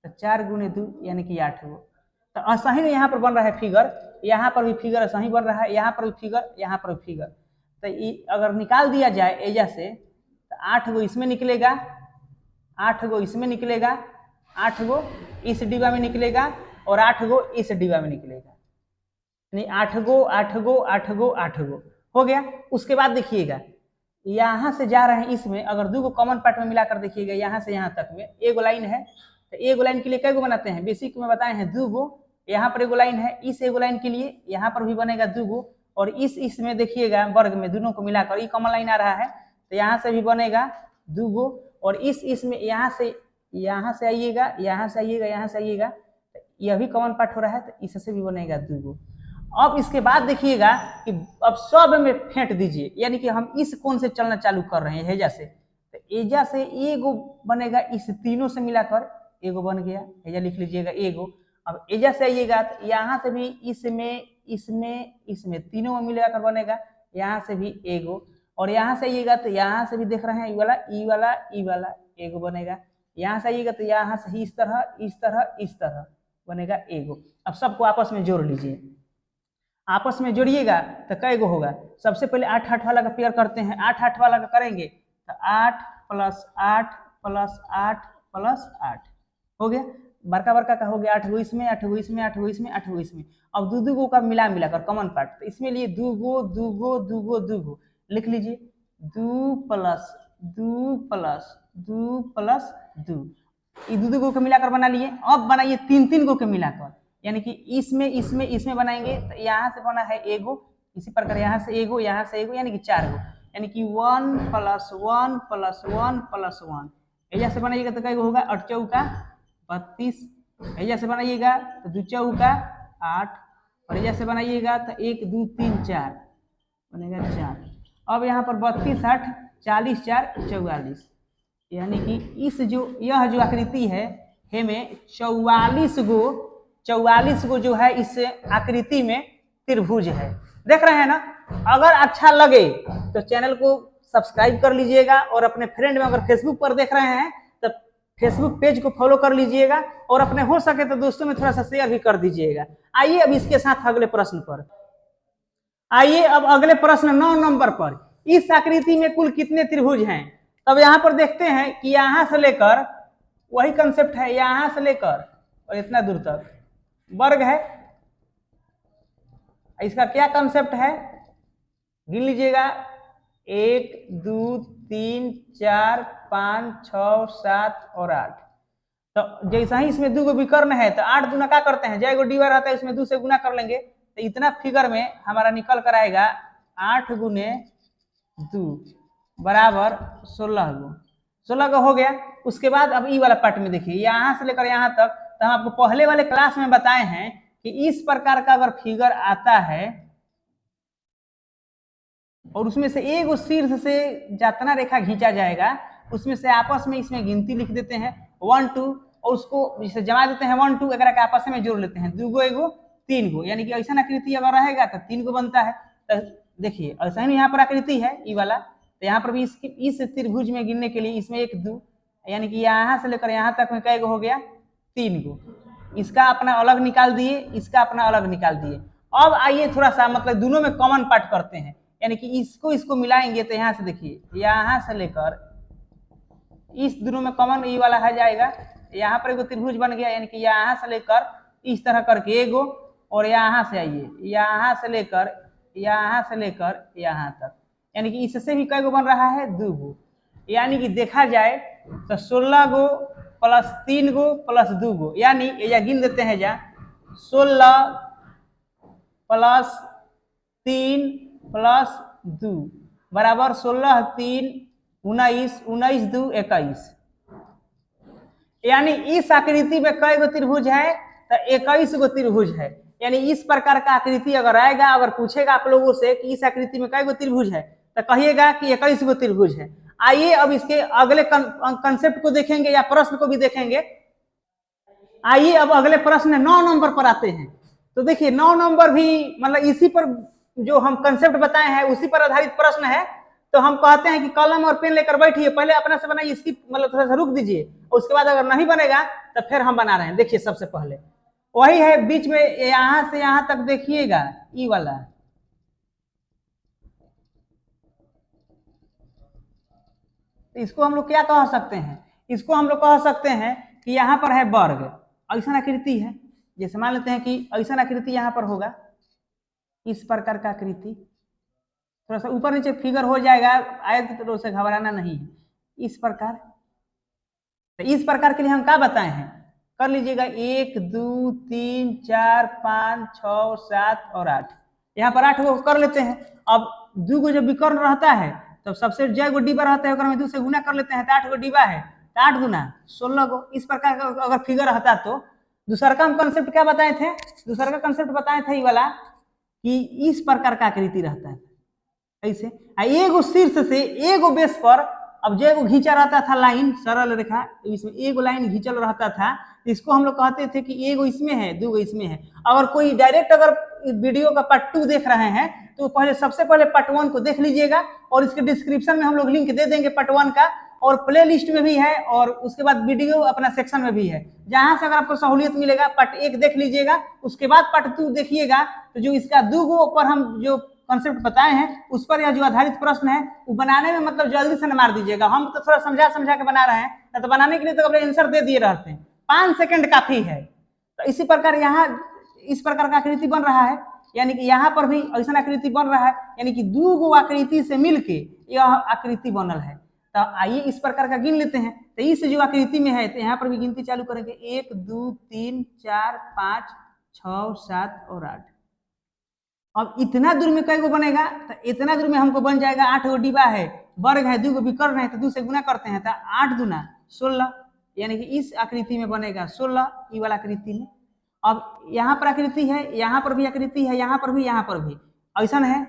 तो 4 गुने 2 यानी कि 8 गो। तो ऐसा ही यहाँ पर बन रहा है फिगर, यहाँ पर भी फिगर ऐसा ही बन रहा है, यहाँ पर भी फिगर, यहाँ पर भी फिगर। तो अगर निकाल दिया जाए एजा से तो 8 गो इसमें निकलेगा, 8 गो इसमें निकलेगा, 8 गो इस डिब्बा में निकलेगा और 8 गो इस डिब्बा में निकलेगा, यानी 8 गो 8 गो 8 गो 8 गो हो गया। उसके बाद देखिएगा यहाँ से जा रहे हैं, इसमें अगर 2 गो कॉमन पार्ट में मिलाकर देखिएगा, यहाँ से यहाँ तक में एक लाइन है। तो एक लाइन के लिए कई गो बनाते हैं, बेसिक में बताए हैं 2 गो। यहाँ पर एगो लाइन है, इस एगो लाइन के लिए यहाँ पर भी बनेगा 2 गो, और इसमें देखिएगा वर्ग में दोनों को मिलाकर ये कॉमन लाइन आ रहा है, तो यहाँ से भी बनेगा 2 गो और इस में यहाँ से आइएगा, यहाँ से आइएगा, यहाँ से आइएगा, तो यह भी कॉमन पार्ट हो रहा है, तो इससे भी बनेगा 2 गो। अब इसके बाद देखिएगा कि अब सब में फेंट दीजिए, यानी कि हम इस कोण से चलना चालू कर रहे हैं, हेजा से, तो एजा से एगो बनेगा, इस तीनों से मिलाकर एगो बन गया, हेजा लिख लीजिएगा एगो। अब एजा से आइएगा तो यहाँ से भी इसमें तीनों में मिलाकर बनेगा, यहाँ से भी एगो, और यहाँ से आइएगा तो यहाँ से भी देख रहे हैं ई वाला एगो बनेगा, यहाँ से आइएगा तो यहाँ से इस तरह बनेगा एगो। अब सबको आपस में जोड़ लीजिए, आपस में जोड़िएगा तो कई गो होगा। सबसे पहले 8 वाला का पेयर करते हैं, 8 वाला का करेंगे तो 8 + 8 + 8 + 8 हो गया, बड़का का हो गया 8 गो इसमें, 8 गो इसमें, 8 गो इसमें, 8 गो इसमें। अब 2 गो का मिलाकर कॉमन पार्ट, तो इसमें लिए 2 गो लिख लीजिए, 2 + 2 + 2 + 2, ये 2 गो के मिलाकर बना लिए। अब बनाइए 3 गो के मिलाकर, यानी कि इसमें बनाएंगे तो यहाँ से बना है एगो, इसी प्रकार यहाँ से एगो, यानी कि 4 गो, यानी कि 1 + 1 + 1 + 1। एजा से बनाइएगा तो कई गो होगा, 8 चौका 32, एजा से बनाइएगा तो 2 चौका 8, और एजा से बनाइएगा तो 1 2 3 4 बनेगा 4। अब यहाँ पर 32 8 40 4 44, यानी कि यह जो आकृति है हमें 44 गो जो है इस आकृति में त्रिभुज है। देख रहे हैं ना। अगर अच्छा लगे तो चैनल को सब्सक्राइब कर लीजिएगा, और अपने फ्रेंड में अगर फेसबुक पर देख रहे हैं तो फेसबुक पेज को फॉलो कर लीजिएगा, और अपने हो सके तो दोस्तों में थोड़ा सा शेयर भी कर दीजिएगा। आइए अब इसके साथ अगले प्रश्न पर आइए। अब अगले प्रश्न 9 नंबर पर, इस आकृति में कुल कितने त्रिभुज हैं? तब यहाँ पर देखते हैं कि यहाँ से लेकर, वही कंसेप्ट है, यहाँ से लेकर और इतना दूर तक वर्ग है। इसका क्या कंसेप्ट है गिन लीजिएगा, 1 2 3 4 5 6 7 और 8। तो जैसा ही इसमें 2 गो विकर्ण है तो 8 गुना क्या करते हैं, जय गो डीवर रहता है इसमें 2 से गुना कर लेंगे, तो इतना फिगर में हमारा निकल कर आएगा 8 गुने 2 बराबर 16 गो। 16 गो हो गया। उसके बाद अब ई वाला पार्ट में देखिए, यहाँ से लेकर यहाँ तक, तो हम आपको पहले वाले क्लास में बताए हैं कि इस प्रकार का अगर फिगर आता है और उसमें से एक शीर्ष से जितना रेखा खींचा जाएगा उसमें से आपस में इसमें गिनती लिख देते हैं 1 2, और उसको जिसे जमा देते हैं 1 2 एक आपस में जोड़ लेते हैं, 2 गो एगो 3 गो, यानी कि ऐसा आकृति अगर रहेगा तो 3 गो बनता है। तो देखिए ऐसा ही यहाँ पर आकृति है ई वाला, तो यहाँ पर भी इस त्रिभुज में गिनने के लिए इसमें 1 2, यानी कि यहाँ से लेकर यहाँ तक में कई गो हो गया 3 गो। इसका अपना अलग निकाल दिए, इसका अपना अलग निकाल दिए। अब आइए थोड़ा सा मतलब दोनों में कॉमन पार्ट करते हैं, यानी कि इसको मिलाएंगे तो यहाँ से देखिए, यहाँ से लेकर इस दोनों में कॉमन ई वाला है जाएगा, यहाँ पर एगो त्रिभुज बन गया, यानी कि यहाँ से लेकर इस तरह करके एगो, और यहाँ से आइए यहाँ से लेकर यहाँ तक, यानी कि इससे भी कई गो बन रहा है 2 गो। यानी कि देखा जाए तो 16 गो प्लस 3 गो प्लस 2 गो, यानी ये गिन देते हैं जा 16 प्लस 3 प्लस 2 बराबर 16 3 19 19 2 21, यानी इस आकृति में कई गो त्रिभुज है तो 21 गो त्रिभुज है। यानी इस प्रकार का आकृति अगर आएगा, अगर पूछेगा आप लोगों से कि इस आकृति में कई गो त्रिभुज है तो कहिएगा कि 21 गो त्रिभुज है। आइए अब इसके अगले कंसेप्ट को देखेंगे या प्रश्न को भी देखेंगे। आइए अब अगले प्रश्न 9 नंबर पर आते हैं। तो देखिए 9 नंबर भी मतलब इसी पर जो हम कंसेप्ट बताए हैं उसी पर आधारित प्रश्न है। तो हम कहते हैं कि कलम और पेन लेकर बैठिए, पहले अपने से बनाइए, इसकी मतलब थोड़ा सा रुक दीजिए, उसके बाद अगर नहीं बनेगा तो फिर हम बना रहे हैं। देखिए सबसे पहले वही है बीच में, यहां से यहां तक देखिएगा ई वाला, इसको हम लोग क्या कह सकते हैं, इसको हम लोग कह सकते हैं कि यहाँ पर है वर्ग, ऐसा आकृति है। जैसे मान लेते हैं कि ऐसा आकृति यहाँ पर होगा, इस प्रकार का आकृति, थोड़ा सा ऊपर नीचे फिगर हो जाएगा, आए तो से घबराना नहीं है। इस प्रकार, तो इस प्रकार के लिए हम क्या बताए हैं, कर लीजिएगा 1 2 3 4 5 6 7 और 8, यहाँ पर 8 गो कर लेते हैं। अब 2 गो जब विकर्ण रहता है तो सबसे जय गो डिब्बा रहता है ओकरा में 2 से गुना कर लेते हैं तो 8 गो डिब्बा है तो 8 गुना 16 गो। इस प्रकार का अगर फिगर रहता तो दूसरा का हम कंसेप्ट क्या बताए थे, दूसरा का कंसेप्ट बताए थे ये वाला कि इस प्रकार का आकृति रहता है ऐसे एगो शीर्ष से एगो बेस पर। अब जो एगो घींचा रहता था लाइन सरल रेखा, इसमें एगो लाइन घींचल रहता था, इसको हम लोग कहते थे कि एगो इसमें है 2 गो इसमें है। अगर कोई डायरेक्ट अगर वीडियो का पार्ट 2 देख रहे हैं तो पहले सबसे पहले पार्ट 1 को देख लीजिएगा और इसके डिस्क्रिप्शन में हम लोग लिंक दे देंगे पार्ट 1 का, और प्ले लिस्ट में भी है और उसके बाद वीडियो अपना सेक्शन में भी है। जहां से अगर आपको सहूलियत मिलेगा पार्ट 1 देख लीजिएगा, उसके बाद पार्ट 2 देखिएगा। तो जो इसका 2 गो पर हम जो कॉन्सेप्ट बताए हैं उस पर यह जो आधारित प्रश्न है वो बनाने में मतलब जल्दी से न मार दीजिएगा, हम तो थोड़ा समझा समझा के बना रहे हैं, तो बनाने के लिए तो अपने आंसर दे दिए रहते हैं, 5 सेकंड काफी है। तो इसी प्रकार यहाँ इस प्रकार का आकृति बन रहा है, यानी कि यहाँ पर भी ऐसा आकृति बन रहा है, यानी कि 2 गो आकृति से मिलके यह आकृति बनल है। तो आइए इस प्रकार का गिन लेते हैं। तो इस जो आकृति में है तो यहाँ पर भी गिनती चालू करेंगे 1 2 3 4 5 6 7 और 8। अब इतना दूर में कई गो बनेगा, तो इतना दूर में हमको बन जाएगा 8 गो डिब्बा है, वर्ग है 2 गो विकर्ण है तो 2 से गुना करते हैं तो 8 दूना 16, यानी कि इस आकृति में बनेगा 16 ये वाला आकृति में। अब यहाँ पर आकृति है, यहाँ पर भी आकृति है, यहाँ पर भी ऐसा है।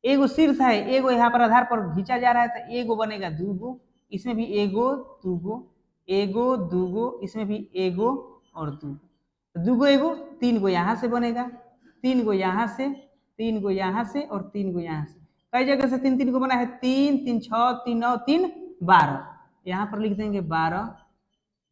एगो शीर्ष है, एगो यहाँ पर आधार पर खींचा जा रहा है तो एगो बनेगा 2 गो, इसमें भी एगो 2 गो, एगो 2 गो, इसमें भी एगो और 2 गो, 2 गो एगो 3 गो यहाँ से बनेगा, 3 गो यहाँ से, 3 गो यहाँ से और 3 गो यहाँ से। कई जगह से 3 3 गो बना है, 3 3 6 3 9 3 12, यहाँ पर लिख देंगे 12।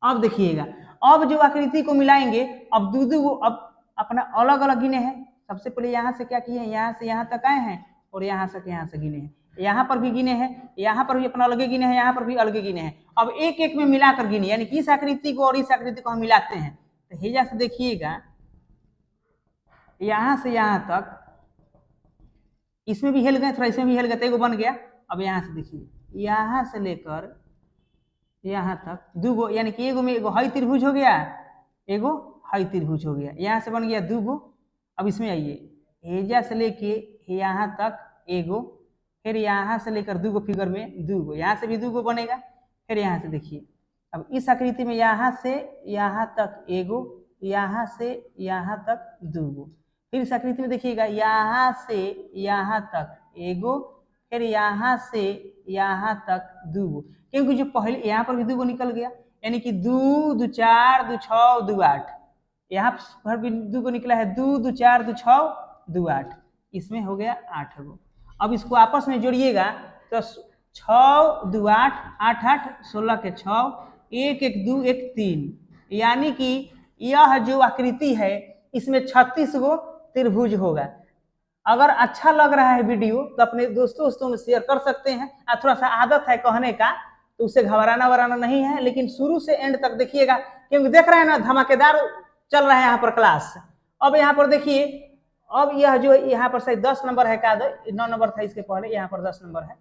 अब देखिएगा अब जो आकृति को मिलाएंगे, अब 2 2 गो अब अपना अलग अलग गिने हैं। सबसे पहले यहाँ से क्या किए हैं, यहाँ से यहाँ तक आए हैं और यहाँ से गिने हैं, यहाँ पर भी गिने हैं, यहाँ पर भी अपना अलगे गिने हैं, यहाँ पर भी अलगे गिने हैं। अब एक एक में मिलाकर गिने, यानी कि इस आकृति को और इस आकृति को हम मिलाते हैं। तो हेजा से देखिएगा यहाँ से यहाँ तक, इसमें भी हिल गए थोड़ा, इसमें भी हिल गए तो एगो बन गया। अब यहाँ से देखिए यहाँ से लेकर यहाँ तक 2 गो, यानी कि एगो में एगो हई त्रिभुज हो गया, एगो हई त्रिभुज हो गया, यहाँ से बन गया 2 गो। अब इसमें आइए हेजा से लेके यहाँ तक एगो, फिर यहाँ से लेकर 2 गो फिगर में 2 गो, यहाँ से भी 2 गो बनेगा। फिर यहाँ से देखिए अब इस आकृति में यहाँ से यहाँ तक एगो, यहाँ से यहाँ तक 2 गो। फिर इस आकृति में देखिएगा यहाँ से यहाँ तक एगो, फिर यहाँ से यहाँ तक 2 गो, क्योंकि जो पहले यहाँ पर भी 2 गो निकल गया, यानी कि 2 2 4 2 6 2 8, यहाँ पर भी 2 गो निकला है, 2 2 4 2 6 2 8, इसमें हो गया 8 गो। अब इसको आपस में जोड़िएगा तो 6 2 8 8 8 16 के 6 1 1 2 1 3, यानी कि यह जो आकृति है इसमें 36 गो त्रिभुज होगा। अगर अच्छा लग रहा है वीडियो तो अपने दोस्तों में शेयर कर सकते हैं। थोड़ा सा आदत है कहने का तो उसे घबराना वराना नहीं है, लेकिन शुरू से एंड तक देखिएगा, क्योंकि देख रहे हैं ना धमाकेदार चल रहा है यहाँ पर क्लास। अब यहाँ पर देखिए अब यह जो यहाँ पर शायद 10 नंबर है का 9 नंबर था इसके पहले, यहाँ पर 10 नंबर है,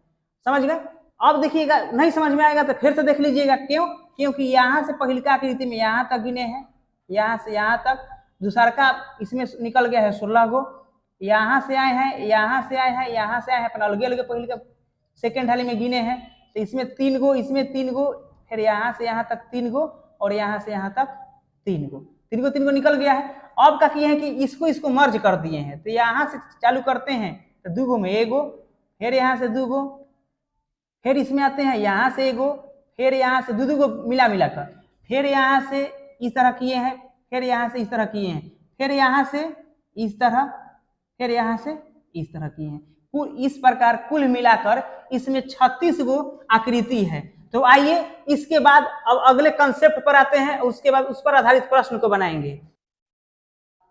समझ गए। अब देखिएगा नहीं समझ में आएगा तो फिर से देख लीजिएगा, क्यों, क्योंकि यहाँ से पहिलका आकृति में यहाँ तक गिने हैं, यहाँ से यहाँ तक, दूसरा का इसमें निकल गया है 16 गो, यहाँ से आए हैं, यहाँ से आए हैं, यहाँ से आए हैं, अपना अलगे अलगे पहिल का सेकेंड थाली में गिने हैं तो इसमें 3 गो, इसमें 3 गो, फिर यहाँ से यहाँ तक 3 गो और यहाँ से यहाँ तक 3 गो, 3 गो निकल गया है। अब क्या किए हैं कि इसको मर्ज कर दिए हैं, तो यहाँ से चालू करते हैं तो 2 गो में एगो, फिर यहाँ से 2 गो, फिर इसमें आते हैं यहाँ से एगो, फिर यहाँ से 2 गो मिलाकर, फिर यहाँ से इस तरह किए हैं, फिर यहाँ से इस तरह किए हैं, फिर यहाँ से इस तरह, फिर यहाँ से इस तरह किए हैं। इस प्रकार कुल मिलाकर इसमें 36 गो आकृति है। तो आइए इसके बाद अब अगले कंसेप्ट पर आते हैं, उसके बाद उस पर आधारित प्रश्न को बनाएंगे।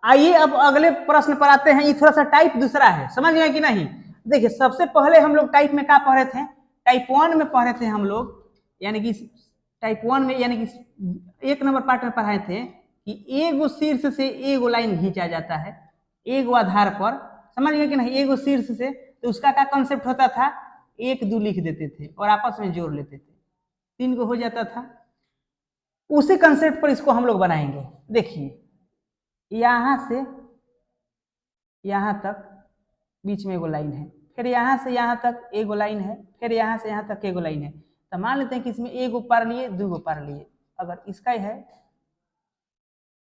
आइए अब अगले प्रश्न पर आते हैं। ये थोड़ा सा टाइप दूसरा है, समझ गए कि नहीं। देखिए सबसे पहले हम लोग टाइप में क्या पढ़ रहे थे, टाइप 1 में पढ़ रहे थे हम लोग, यानी कि टाइप 1 में यानी कि 1 नंबर पार्ट में पढ़ाए थे कि एगो शीर्ष से एगो लाइन खींचा जाता है एगो आधार पर, समझ गए कि नहीं, एगो शीर्ष से। तो उसका क्या कॉन्सेप्ट होता था, 1 2 लिख देते थे और आपस में जोड़ लेते थे, 3 गो हो जाता था। उसी कंसेप्ट पर इसको हम लोग बनाएंगे। देखिए यहाँ से यहाँ तक बीच में एगो लाइन है, फिर यहाँ से यहाँ तक एगो लाइन है, फिर यहाँ से यहाँ तक एगो लाइन है। तो मान लेते हैं कि इसमें एगो पार लिए, 2 गो पार लिए। अगर इसका है